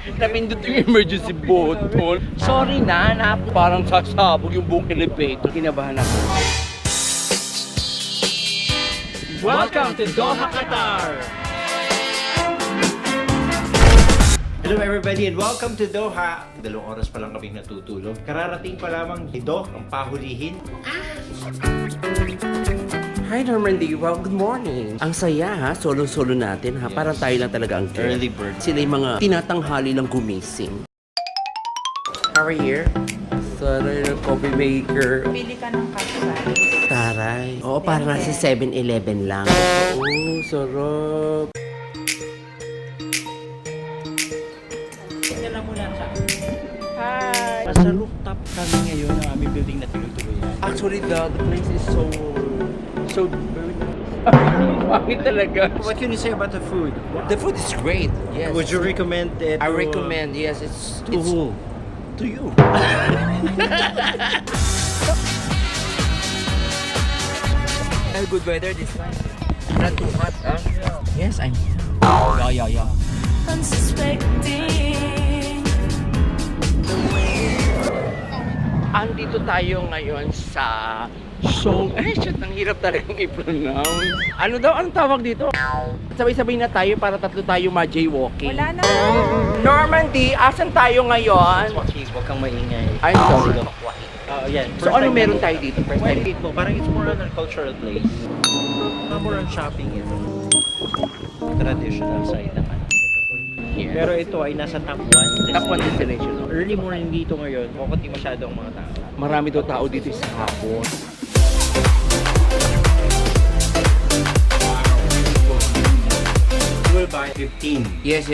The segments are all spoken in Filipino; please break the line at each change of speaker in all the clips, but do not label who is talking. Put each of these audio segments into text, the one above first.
Napindot yung emergency button. Sorry na parang sasabog yung buong elevator. Kinabahan ako. Welcome to Doha, Qatar!
Hello everybody and welcome to Doha. 2 oras pa lang kami natutulog. Kararating pa lamang ni Doc ang pahulihin.
Hi Normandy, well good morning. Ang saya ha, solo-solo natin ha. Parang tayo lang talaga ang guest.
Early bird.
Sila yung mga tinatanghali lang gumising. How are you? Saray ng coffee maker.
Pili ka ng kapsay.
Taray. Oo, para sa 7-Eleven lang. Oo, sarap.
Tingnan lang muna sa
Hi!
Nasa rooftop kami ngayon ng aming building na tinutuloyan.
Actually, the place is so very nice. Pangit talaga.
What can you say about the food?
The food is great. Yes.
Would you recommend it?
I recommend. Yes, it's
To who?
to you. Good weather this time. Not too hot, huh? Yes, I'm. Yeah.
Unsuspecting.
Andito tayo ngayon sa Song. Shit, ang hirap talagang i-pronounce. Ano daw? Anong tawag dito? Sabay-sabay na tayo para tatlo tayo ma-jaywalking.
Wala na.
Normandy, asan tayo ngayon?
Swakis, huwag kang maingay.
I'm sorry.
Yan.
So ano meron tayo dito? First time?
Wait mo, parang it's more on a cultural place. More on shopping ito. Traditional side naman.
Yes.
Pero ito ay nasa top 1.
Top 1 destination.
Early morning dito ngayon, kukunti masyadong mga tao.
Marami daw tao dito sa hapon.
You will buy 15.
Yes.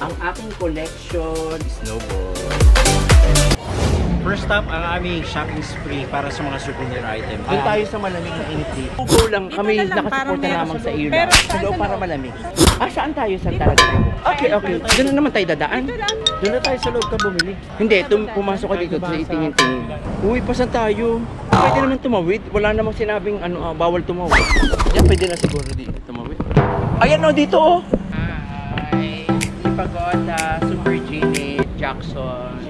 Ang aking collection, snowball.
First stop ang aming shopping spree para sa mga souvenir items.
Doon tayo sa malamig na init dito. Ugo lang,
Dito
kami
na lang,
nakasuporta
parang meron
lamang
sa
sa
loob.
iyo
Pero
lang. Sa
saan
loob
sa
para
loob?
malamig. Saan tayo? Saan talaga tayo? Okay. Doon na naman tayo dadaan.
Doon na tayo sa loob ka bumili.
Hindi, pumasok ka dito sa itingin-tingin. Uy, pasan tayo? Pwede naman tumawid. Wala namang sinabing bawal tumawid. Yan, pwede na siguro dito tumawid. Ayan o, dito o. Hi, Pagoda, Super Genie, Jackson.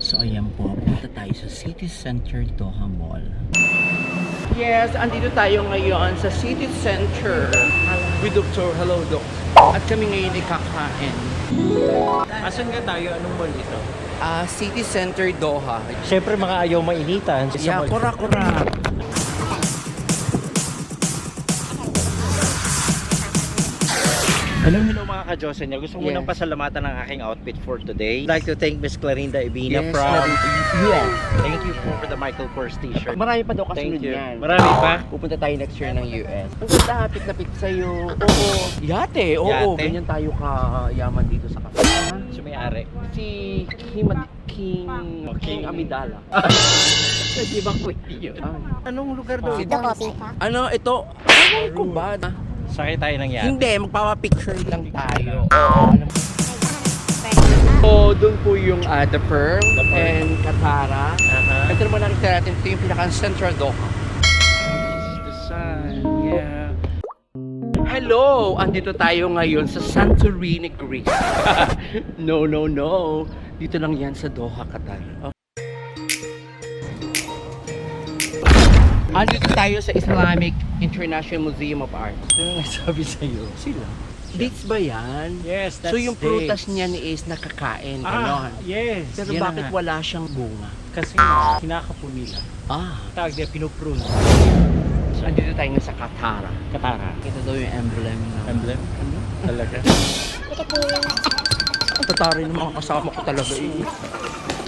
So ayan po, punta tayo sa City Center Doha Mall. Yes, andito tayo ngayon sa City Center with Dr. Hello Doc. At kami ngayon ay kakain.
Asan nga tayo? Anong mall ito?
City Center Doha.
Siyempre mga ayaw mainitan.
Yeah, kura.
Hello mga ka-Diyosa niya. Gusto ko
Yes.
munang pasalamatan ang aking outfit for today. I'd like to thank Miss Clarinda Ibina
Yes,
from
US.
Thank you po for the Michael Kors t-shirt.
Marami pa daw kasunod
Thank you.
yan.
Marami pa?
Pupunta tayo next year ng US. Ang ganda, hapit-lapit sa'yo. Oo. Yate, oo.
Yate?
Ganyan tayo kayaman dito sa Qatar.
Si may-ari.
Si King Amidala.
Di ba kwento yun? Anong lugar doon?
Ano, ito? Ewan ko ba?
Sakay tayo ng yate.
Hindi, magpapapicture lang tayo. So, doon po yung The Pearl
The Pearl.
and Katara. Ito naman nakita natin, ito yung pinaka-central Doha.
The sun, yeah.
Hello! Andito tayo ngayon sa Santorini, Greece. No. Dito lang yan sa Doha, Qatar. Andito tayo sa Islamic International Museum of Art.
Ano nagsabi sa'yo? Sila.
Dates ba yan?
Yes, that's
So yung prutas
dates.
niya ni Ace nakakain, ganon.
Yes.
Pero
yan
bakit
na nga.
wala siyang bunga?
Kasi kinakapo nila. Tawag niya, pinuprune.
So andito tayo sa Katara.
Katara.
Ito daw yung emblem ng
Emblem? Talaga?
Katara yung mga kasama ko talaga eh.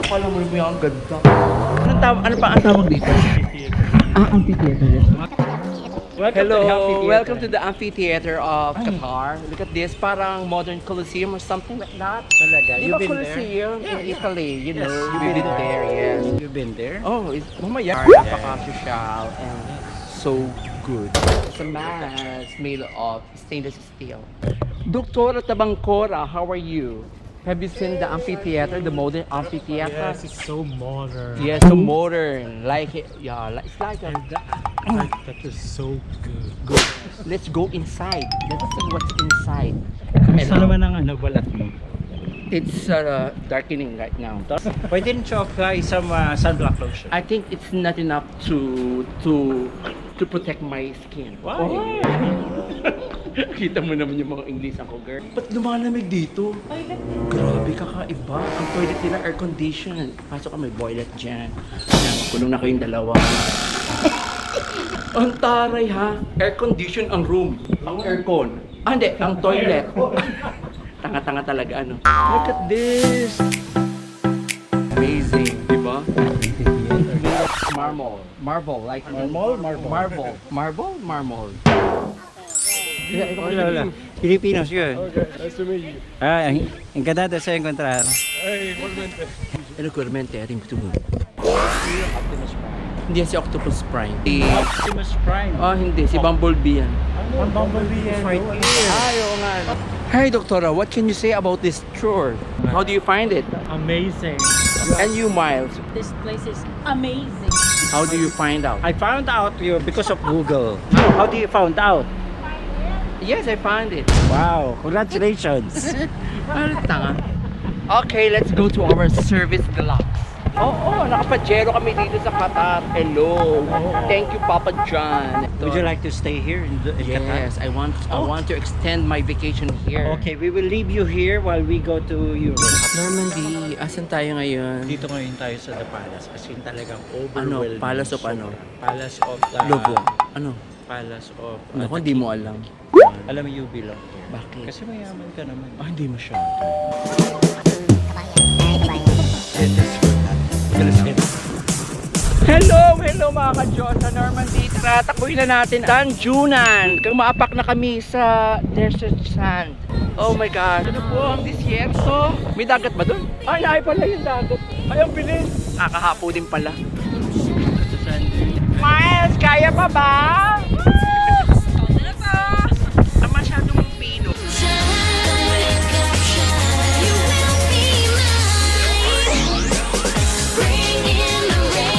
Akala mo yung ang ganda. Ano pa ang tawag dito? Amphitheater. Hello, welcome to the amphitheater of Qatar. Look at this, parang modern Colosseum or something like that.
Talaga?
Di
You've
ba
been there?
Colosseum in Italy, you
Yes,
know,
you've
we've
been
been there, yes.
You've been there?
Oh, it's mamaya. Napaka-social and so good. It's a mask made of stainless steel. Doktora Tabangcora, how are you? Have you seen the amphitheater, the modern amphitheater?
Yes, it's so modern.
Yes, so modern. Like it, yeah, like, it's like a,
And the architecture is so good.
let's go inside. Let's see what's inside.
Kamusta naman ang balat mo?
It's darkening right now.
Why didn't you apply some sunblock lotion?
I think it's not enough to protect my skin.
Why?
Kita mo naman yung mga English ko, girl. Ba't lumalamig dito? Grabe, kakaiba. Ang toilet nila air condition. Pasok ka, may boilet dyan. Yan, kulong na kayong dalawa. Ang taray ha. Air condition ang room. Ang aircon. Ah, hindi. Ang toilet. Tanga-tanga talaga, ano. Look at this. Amazing, di ba? Marble. Marble, like
Marble?
Marble. Marble? Marble.
Hola. Filipinos yun.
Okay, nice to meet you.
Ah, encantado sa encontrar.
Hey, igualmente.
Ano kurmente ating tubo? Hindi yan si Octopus Prime.
Optimus Prime.
Hindi. Si Bumblebee yan.
Ang Bumblebee yan.
Fight here.
Oo nga. Hi, Doctora. What can you say about this tour? How do you find it?
Amazing.
And you, Miles?
This place is amazing.
How do you find out?
I found out you because of Google. How do you found out?
Yes, I found it.
Wow, congratulations.
Ano tanga? Okay, let's go to our service deluxe. Oo, nakapajero kami dito sa Qatar. Hello. Thank you, Papa John.
Would you like to stay here in Qatar?
Yes, I want to extend my vacation here.
Okay, we will leave you here while we go to Europe.
Normandy, asan tayo ngayon?
Dito ngayon tayo sa The Palace. As in talagang
Ano?
overwhelming.
Palace of ano?
Palace of
Lobo. Ano?
Palace of...
Naku, hindi mo alam.
Alam mo, you belong here.
Bakit?
Kasi mayaman ka naman.
Ah, hindi masyado. Hello mga ka-Diyos sa Normandy. Tatakbuhin na natin Danjunan. Kung maapak na kami sa desert sand. Oh my God. Ano po ang disyerto? May dagat ba dun? Ay, ay pala yung dagat. Ay, ang bilis. Kahapo din pala. Miles, kaya pa ba?